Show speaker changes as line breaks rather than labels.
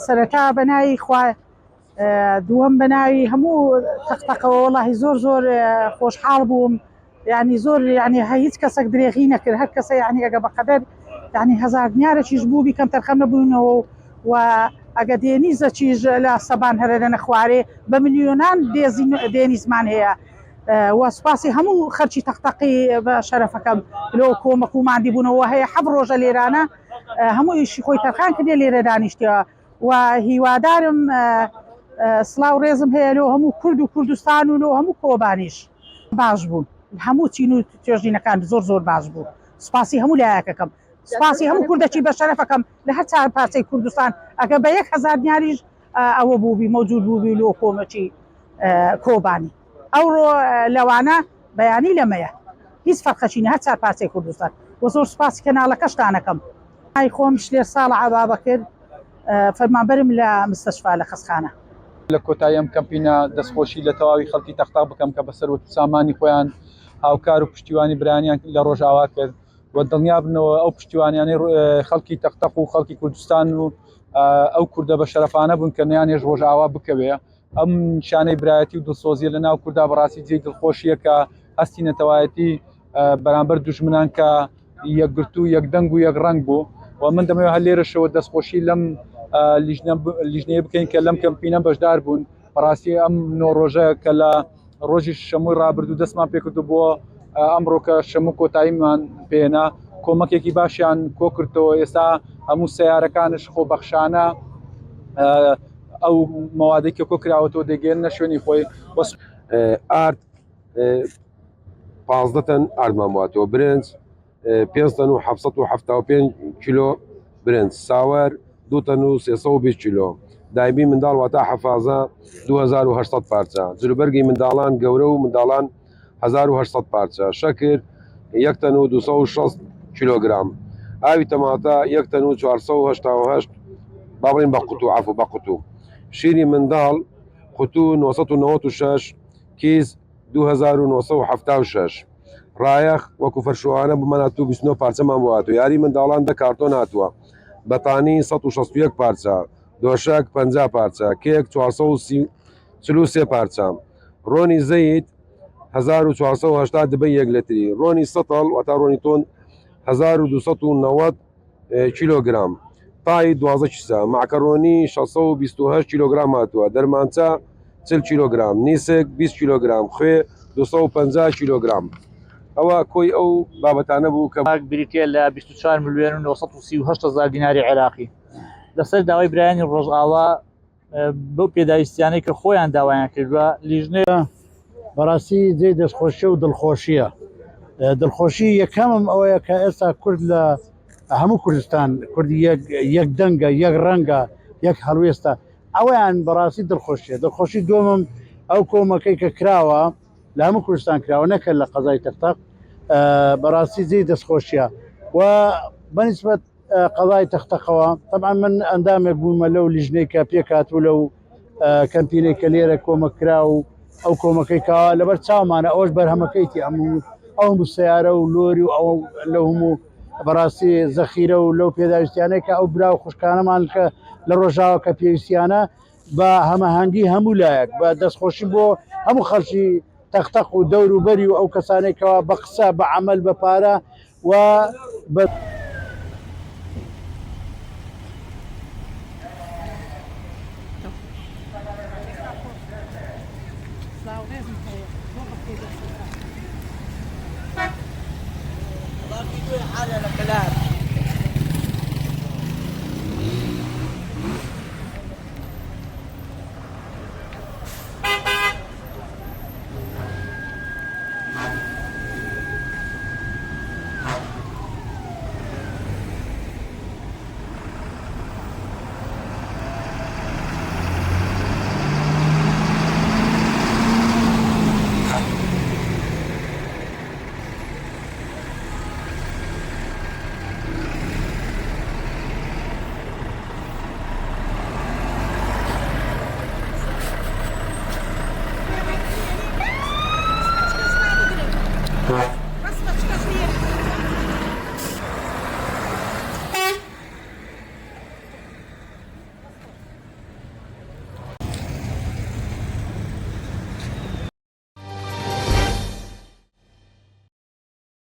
سەرەتا بەناوی خوا دووەم بەناوی هەموو تەقتەقەوە وەڵاهی زۆر خۆشحاڵ بووم، یعنی زۆر یعنی هیچ کەسێک درێغی نەکرد، هەر کەسە یعنی ئەگە بەقەدەر یعنی هەزار دینارێکیش بوو بیکەم تەرخەم نەبووینەوە و ئەگە دێنیزە چیژ لە سەبان هەرە لە نەخوارێ بە ملیۆنان دێنیزمان هەیە و سوپاسی هەموو خەرچی تەقتەقی بە شەرەفەکەم لەو کۆمەک و ماندی بوونەوە هەیە 7 ڕۆژە لێرانە هەموو ئیشی خۆی تەرخان کردێ لێرە دانیشتەوە و هیوادارم سڵاو ڕێزم هەیە لەو هەموو کورد و کوردستان و لەو هەموو کۆبانیش باش بوون، هەموو چین و توێژینەکان زۆر باش بوو. سوپاسی هەموو لایەکەکەم، سوپاسی هەموو کوردەکی بە شەرەفەکەم لە هەر چار پارچەی کوردستان ئەگە بە 1000 دیناریش ئەوە بووبی مەوجود بووبی لۆ کۆمەکی کۆبانی ئەوڕۆ لەوانە بەیانی لەمەیە هیچ فەرقەچینە هەر چار پارچەی کوردستان و زۆر سوپاسی کەناڵەکەشتانەکەم. ئای خۆم شلێر ساڵە عەبابە کرد فەرمانبەرم لە مستەشفا لە خەسخانە.
لە کۆتایی ئەم کەمپینە دەستخۆشی لە تەواوی خەڵکی تەقتەق بکەم کە بەسەر و سامانی خۆیان هاوکار و پشتیوانی برانیان لە ڕۆژاوا کرد و دڵنیا بنەوە ئەو پشتیوانیانەی خەڵکی تەقتەق و خەڵکی کوردستان و ئەو کوردە بە شەرەفانە بوون کە نیانێژ ڕۆژاوا بکەوێ. ئەم شانەی برایەتی و دڵسۆزیە لە ناو کووردا بەڕاستی جێی دڵخۆشیە کە هەستی نەتەوایەتی بەرامبەر دوژمنان کە یەکگرتو و یەکدەنگ و یەک ڕەنگ بوو و من دەمەوێت هەر لێرەشەوە دەستخۆشی لەم لیژنەیە بکەین کە لەم کەمپینە بەشدار بوون. بەڕاستی ئەم 9 ڕۆژە کە لە ڕۆژی شەمووی ڕابردوو دەستمان پێکردو بۆ ئەمڕۆ کە شەموو کۆتاییمان پێێنا کۆمەکێکی باشیان کۆ کردەوە. ئێستا هەموو سیارەکانش خۆبەخشانە ئەو مەوادەی کە کۆکراوەتەوە دەگەێنە شوێنی خۆی.
ئارد 15 تەن ئاردمان واتەوە، برنج 5 تەن و 775 کیلۆ برنج، ساوەر 2 تەن و 320 کیلۆ، دایبی منداڵ واتە حەفازە 2800 پارچە، جلوبەرگی منداڵان گەورە و منداڵان 1800 پارچە، شەکر 1 تەن و 260 کیلۆگرام، ئاوی تەماتە 1 تەن و 488 بابڕین بە قوتو عەفو بە قوتو، شیری منداڵ قوتو 996 کیز 2976 ڕایەخ وەکو فەرشوانە بمەناتوو 29 پارچەمان بواتوە، یاری منداڵان 10 کارتۆن هاتووە، بەتانی 161 پارچە، دۆشک 50 پارچە، کێک 443 پارچە، ڕۆنی زەیت 1480 دبە 1 لتری، ڕۆنی سەتەڵ وەتا ڕۆنی تۆن 1290 کیلۆگرام، پای 12 کیسە، ماکەڕۆنی 628 کیلۆگرام هاتووە، دەرمانچە 40 کیلۆگرام، نیسک 20 کیلۆگرام، خوێ 250 کیلۆگرام. ئەوە کۆی ئەو بابەتانە بوو کە
بریتە لە 24 ملیۆن و 938 هزار دیناری عێراقی لەسەر داوای برایانی ڕۆژئاوا بەو پێداویستیانەی کە خۆیان داوایان کردووە. لیژنەیە
بەڕاستی جێ دەستخۆشیە و دڵخۆشیە. دڵخۆشی یەکەمم ئەوەیە کە ئێستا کورد لە هەموو کوردستان کوردی یەک دەنگە، یەک ڕەنگە، یەک هەڵوێستە، ئەویان بەڕاستی دڵخۆشیە. دڵخۆشی دووەمم ئەو کۆمەکەی کە کراوە لە هەموو کوردستان کراوە نەکرد لە قەزای تەقتەق، بەڕاستی جێ دەستخۆشیە و بەنسبەت قەزای تەقتەقەوە طبعا من ئەندامێک بوومە لەو لیژنەی کە پێکهاتوو لەو کەمپینەی کە لێرە کۆمەکرا و ئەو کۆمەکەی کاوە لەبەر چاومانە ئەوش بەرهەمەکەیتی ئەو هەموو سیارە و لۆری و ئەو لەو هەموو بەڕاستی زەخیرە و لەو پێداویستیانەی کە ئەو برا و خوشکانەمان کە لە ڕۆژاوە کە پێویستیانە بە هەمەهەنگی هەموو لایەک بە دەستخۆشی بۆ هەموو خەڵکی تەقتەق و دەور و بەری و ئەو کەسانێکەوە بە قسە بە عەمەل بە پارە و بە
Right.